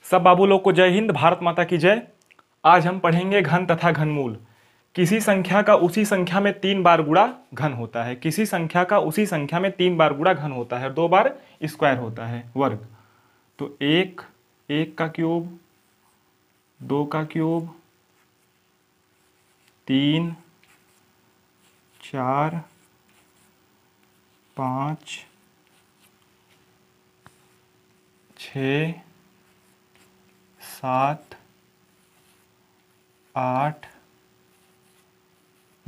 सब बाबू लोग को जय हिंद, भारत माता की जय। आज हम पढ़ेंगे घन तथा घनमूल। किसी संख्या का उसी संख्या में 3 बार गुणा घन होता है। किसी संख्या का उसी संख्या में 3 बार गुणा घन होता है, 2 बार स्क्वायर होता है, वर्ग। तो 1 का क्यूब, 2 का क्यूब, 3, 4, 5, 6, 7, 8,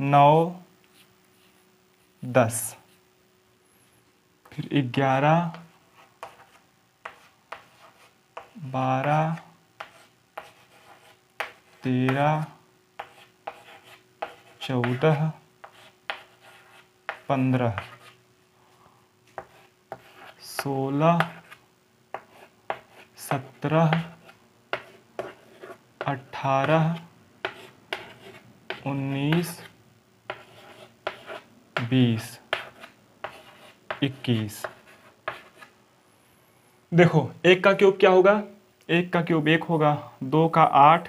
9, 10, फिर 11, 12, 13, 14, 15, 16, 17, 18, 19, 20, 21। देखो 1 का क्यूब क्या होगा? 1 का क्यूब 1 होगा, 2 का 8,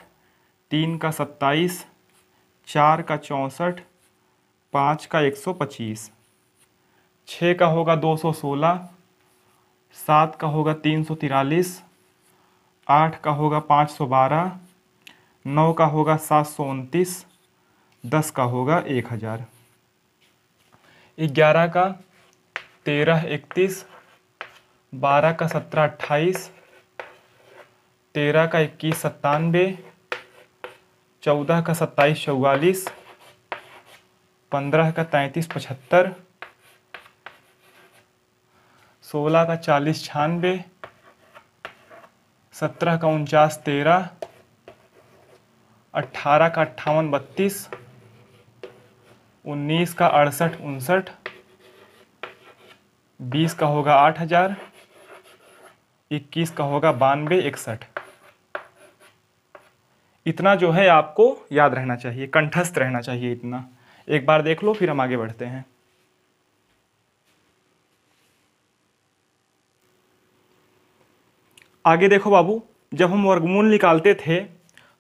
3 का 27, 4 का 64, 5 का 125, 6 का होगा 216, 7 का होगा 343, 8 का होगा 512, 9 का होगा 729, 10 का होगा 1000, 11 का 13 31, 12 का 17 28, 13 का 21 97, 14 का 27 44, 15 का 33 75, 16 का 40 96, 17 का 49 13, 18 का 58 32, 19 का 68 59, 20 का होगा 8000, 21 का होगा 92 61। इतना जो है आपको याद रहना चाहिए, कंठस्थ रहना चाहिए इतना। एक बार देख लो, फिर हम आगे बढ़ते हैं। आगे देखो बाबू, जब हम वर्गमूल निकालते थे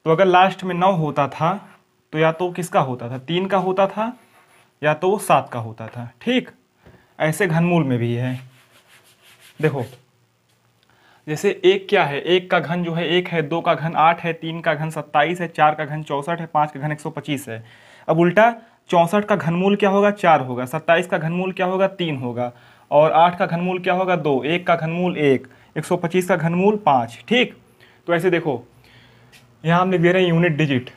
तो अगर लास्ट में 9 होता था तो या तो किसका होता था, 3 का होता था, या तो वो 7 का होता था। ठीक, ऐसे घनमूल में भी है। देखो जैसे 1 क्या है, 1 का घन जो है 1 है, 2 का घन 8 है, 3 का घन 27 है, 4 का घन 64 है, 5 का घन 125 है। अब उल्टा 64 का घनमूल क्या होगा, 4 होगा। 27 का घनमूल क्या होगा, 3 होगा। और 8 का घनमूल क्या होगा, 2। 1 का घनमूल 1, 125 का घनमूल 5। ठीक, तो ऐसे देखो यहाँ हम लिख दे रहे हैं यूनिट डिजिट।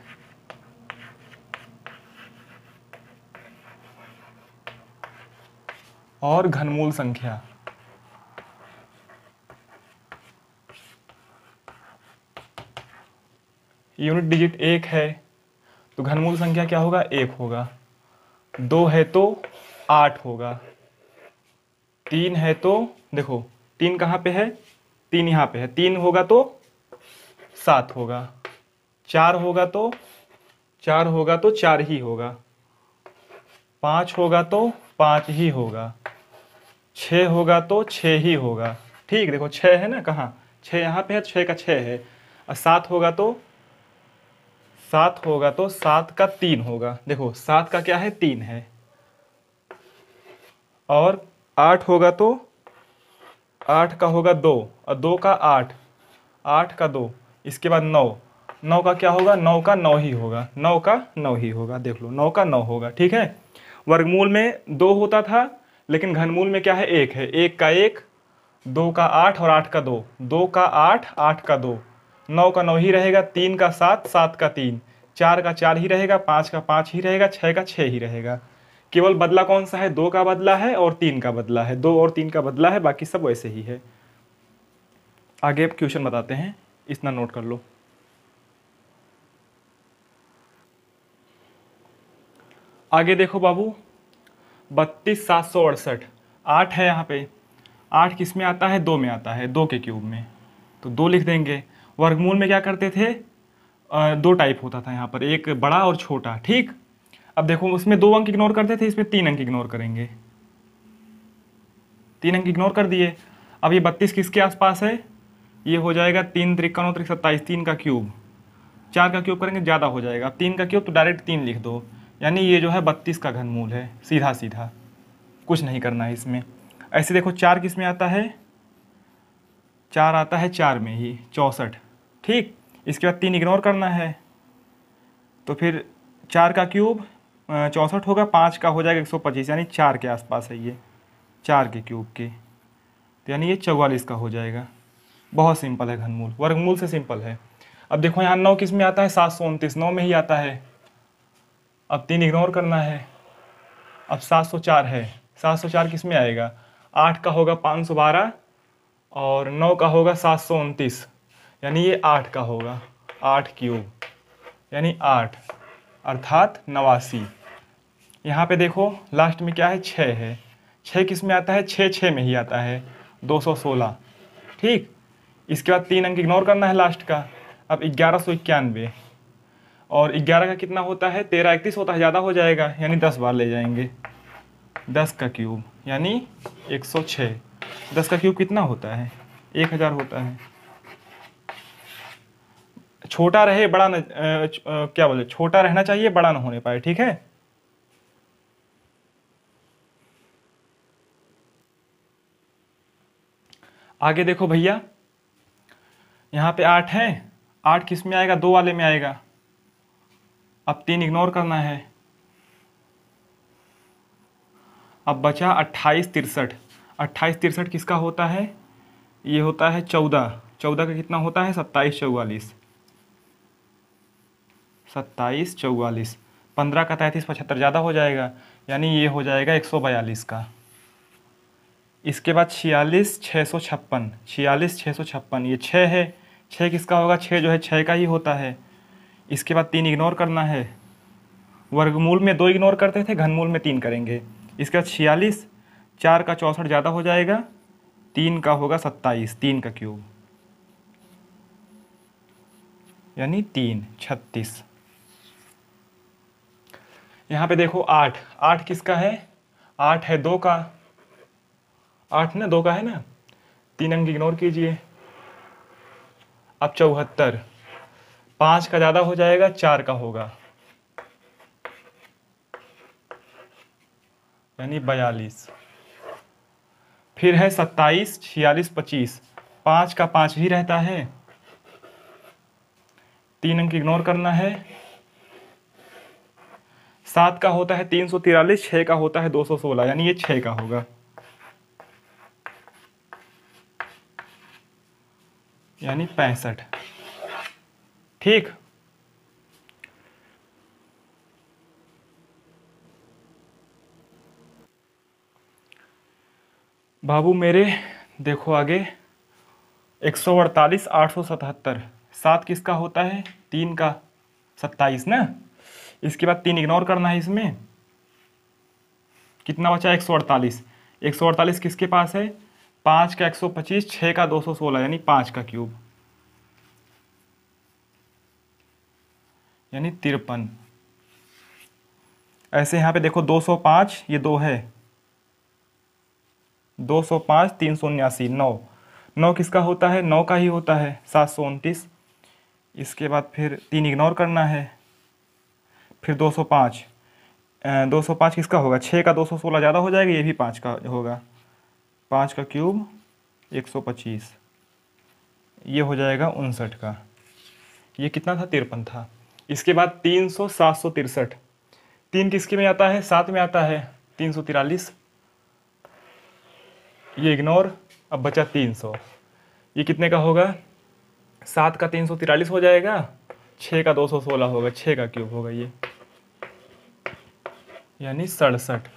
और घनमूल संख्या, यूनिट डिजिट 1 है तो घनमूल संख्या क्या होगा, 1 होगा। 2 है तो 8 होगा। 3 है तो देखो 3 कहाँ पे है, 3 यहाँ पे है, 3 होगा तो 7 होगा। 4 होगा तो 4 ही होगा। 5 होगा तो 5 ही होगा। 6 होगा तो 6 ही होगा। ठीक, देखो 6 है ना, कहाँ 6 यहाँ पे है, 6 का 6 है। और 7 होगा तो 7 का 3 होगा। देखो 7 का क्या है, 3 है। और 8 होगा तो 8 का होगा 2, और 2 का 8, 8 का 2, इसके बाद 9, 9 का क्या होगा, 9 का 9 ही होगा। 9 का 9 ही होगा, देख लो 9 का 9 होगा। ठीक है, वर्गमूल में 2 होता था, लेकिन घनमूल में क्या है, 1 है। 1 का 1, 2 का 8 और 8 का 2, 2 का 8, 8 का 2, 9 का 9 ही रहेगा। 3 का 7, 7 का 3, 4 का 4 ही रहेगा, 5 का 5 ही रहेगा, 6 का 6 ही रहेगा। केवल बदला कौन सा है, 2 का बदला है और 3 का बदला है। 2 और 3 का बदला है, बाकी सब वैसे ही है। आगे क्वेश्चन बताते हैं, इतना नोट कर लो। आगे देखो बाबू, 32 768, 8 है यहाँ पे। 8 किस में आता है, 2 में आता है, 2 के क्यूब में, तो 2 लिख देंगे। वर्गमूल में क्या करते थे, 2 टाइप होता था यहाँ पर, एक बड़ा और छोटा। ठीक, अब देखो उसमें 2 अंक इग्नोर करते थे, इसमें 3 अंक इग्नोर करेंगे। 3 अंक इग्नोर कर दिए। अब ये 32 किसके आसपास है, ये हो जाएगा 3 त्रिकोण 27, 3 का क्यूब। 4 का क्यूब करेंगे ज़्यादा हो जाएगा, 3 का क्यूब तो डायरेक्ट 3 लिख दो, यानी ये जो है 32 का घनमूल है, सीधा सीधा, कुछ नहीं करना है इसमें। ऐसे देखो 4 किस में आता है, 4 आता है 4 में ही, 64। ठीक, इसके बाद 3 इग्नोर करना है, तो फिर 4 का क्यूब 64 होगा, 5 का हो जाएगा 125, यानी 4 के आसपास है ये, 4 के क्यूब के, तो यानी ये 44 का हो जाएगा। बहुत सिंपल है घनमूल, वर्गमूल से सिंपल है। अब देखो यहाँ 9 किस में आता है, 729, 9 में ही आता है। अब 3 इग्नोर करना है, अब 704 है, 704 किस में आएगा, 8 का होगा 512 और 9 का होगा 729, यानी ये 8 का होगा, 8 क्यूब, यानी 8 अर्थात 89। यहाँ पे देखो लास्ट में क्या है, 6 है, 6 किस में आता है, 6 में ही आता है, 216। ठीक, इसके बाद 3 अंक इग्नोर करना है लास्ट का। अब 1191 और 11 का कितना होता है, 13 31 होता है, ज़्यादा हो जाएगा, यानी 10 बार ले जाएंगे, 10 का क्यूब यानी 106। 10 का क्यूब कितना होता है, 1000 होता है। छोटा रहे बड़ा न क्या बोले, छोटा रहना चाहिए, बड़ा ना होने पाए, ठीक है। आगे देखो भैया, यहाँ पे 8 है, 8 किस में आएगा, 2 वाले में आएगा। अब 3 इग्नोर करना है, अब बचा 28 63। 28 63 किसका होता है, ये होता है 14। 14 का कितना होता है, 27 44। 27 44, 15 का 33 75, ज़्यादा हो जाएगा, यानी ये हो जाएगा 142 का। इसके बाद 46 656, 46 656, ये 6 है, 6 किसका होगा, 6 जो है 6 का ही होता है। इसके बाद 3 इग्नोर करना है, वर्गमूल में 2 इग्नोर करते थे, घनमूल में 3 करेंगे। इसके बाद 46, 4 का 64 ज़्यादा हो जाएगा, 3 का होगा 27, 3 का क्यूब यानी 3 36। यहाँ पे देखो 8, 8 किसका है, 8 है 2 का, 8 ना 2 का है ना, 3 अंक इग्नोर कीजिए। अब 74, 5 का ज़्यादा हो जाएगा, 4 का होगा, यानी 42। फिर है 27 46 25, 5 का 5 ही रहता है, 3 अंक इग्नोर करना है। 7 का होता है 343, 6 का होता है 216, यानी ये 6 का होगा, यानी 65। ठीक, बाबू मेरे देखो आगे 148 877, 7 किसका होता है, 3 का 27 ना। इसके बाद 3 इग्नोर करना है, इसमें कितना बचा, 148। 148 किसके पास है, 5 का 125, 6 का 216, यानी 5 का क्यूब यानी 53। ऐसे यहाँ पे देखो 205, ये 2 है, 205 379, 9, 9 किसका होता है, 9 का ही होता है, 729। इसके बाद फिर 3 इग्नोर करना है, फिर 205, 205 किसका होगा, 6 का 216 ज़्यादा हो जाएगा, ये भी 5 का होगा, 5 का क्यूब 125, ये हो जाएगा 59 का। ये कितना था, 53 था। इसके बाद 300 763, 3 किसके में आता है, 7 में आता है, 343, ये इग्नोर। अब बचा 300, ये कितने का होगा, 7 का 343 हो जाएगा, 6 का 216 होगा, 6 का क्यूब होगा ये, यानी 67।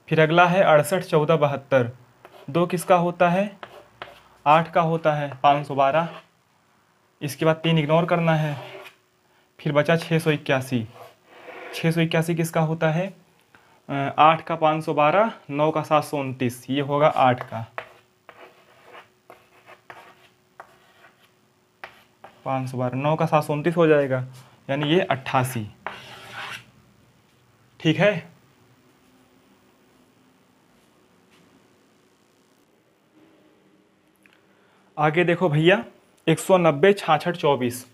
फिर अगला है 68 14 72, 2 किसका होता है, 8 का होता है, 512। इसके बाद 3 इग्नोर करना है, फिर बचा 681, 681 किसका होता है, 8 का 512, 9 का 729, ये होगा 8 का, 512, 9 का 729 हो जाएगा, यानी ये 88। ठीक है, आगे देखो भैया 190 66 24,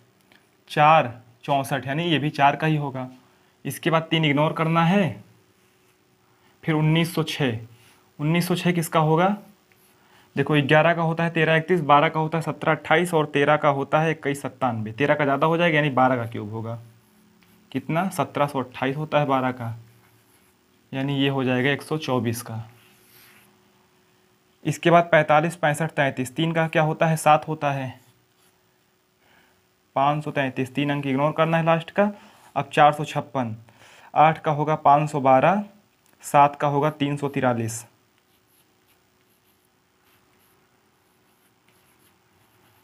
4 64 यानी ये भी 4 का ही होगा। इसके बाद 3 इग्नोर करना है। फिर 1906, 1906 किसका होगा? देखो 11 का होता है 13 31, 12 का होता है 17 28 और 13 का होता है 21 97। 13 का ज़्यादा हो जाएगा यानी 12 का क्यूब होगा। कितना? 1728 होता है 12 का, यानी ये हो जाएगा 124 का। इसके बाद 45 65 33, 3 का क्या होता है? 7 होता है। 533, 3 अंक इग्नोर करना है लास्ट का। अब 456, 8 का होगा 512, 7 का होगा 343,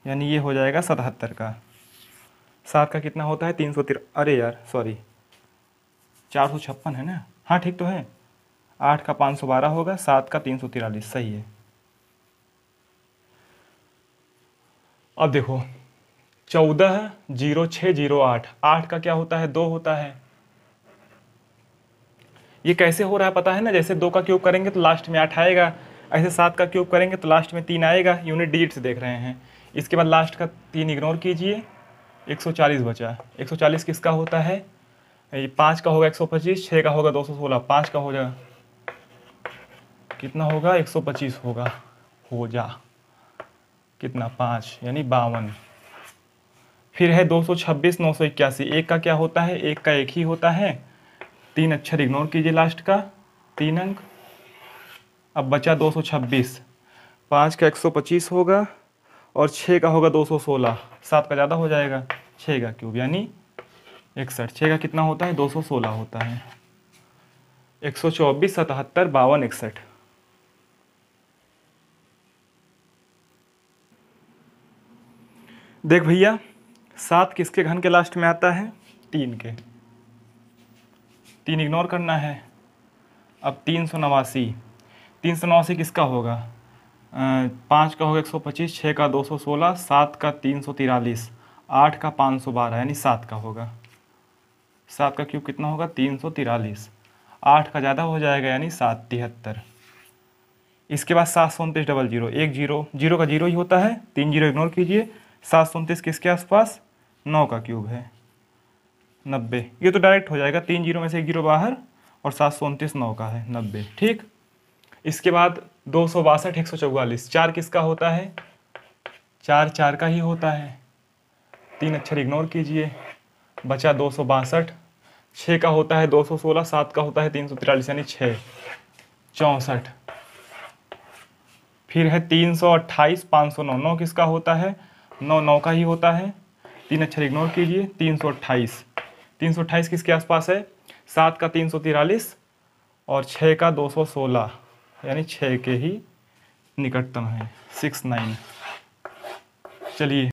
यानी ये हो जाएगा 77 का। 7 का कितना होता है? 313, अरे यार सॉरी 456 है ना, हाँ ठीक तो है। 8 का 512 होगा, 7 का 343, सही है। अब देखो 140608, 8 का क्या होता है? 2 होता है। ये कैसे हो रहा है पता है ना? जैसे 2 का क्यूब करेंगे तो लास्ट में 8 आएगा, ऐसे 7 का क्यूब करेंगे तो लास्ट में 3 आएगा। यूनिट डिजिट से देख रहे हैं। इसके बाद लास्ट का 3 इग्नोर कीजिए, 140 बचा। 140 किसका होता है? 5 का होगा 125, 6 का होगा 216, 5 का हो जाएगा कितना होगा? 125 होगा। हो जा कितना? 5 यानी 52। फिर है 226 981, एक का क्या होता है? एक का एक ही होता है। 3 अक्षर इग्नोर कीजिए लास्ट का, 3 अंक। अब बचा 226, 5 का 125 होगा और 6 का होगा 216, 7 का ज़्यादा हो जाएगा, 6 का क्यूब यानी 61। 6 का कितना होता है? 216 होता है। 124 77 52 61। देख भैया 7 किसके घन के लास्ट में आता है? 3 के। 3 इग्नोर करना है। अब 389, 389 किसका होगा? 5 का होगा 125, 6 का 216, 7 का 343, 8 का 512 यानी 7 का होगा। 7 का क्यूब कितना होगा? 343, 8 का ज़्यादा हो जाएगा यानी 7 73। इसके बाद 729 00, एक जीरो, जीरो का जीरो ही होता है, 3 जीरो इग्नोर कीजिए। 729 किसके आसपास? 9 का क्यूब है, 90। ये तो डायरेक्ट हो जाएगा, 3 जीरो में से एक जीरो बाहर और 729 9 का है, 90। ठीक। इसके बाद 262 144, 4 किसका होता है? 4 4 का ही होता है। 3 अक्षर इग्नोर कीजिए, बचा 262। 6 का होता है 216, 7 का होता है 343 यानी 6 64। फिर है 328 509, 9 किसका होता है? 9 9 का ही होता है। 3 अक्षर इग्नोर कीजिए, 328। 328 किसके आसपास है? 7 का 343 और 6 का 216 यानी 6 के ही निकटतम है, 69। चलिए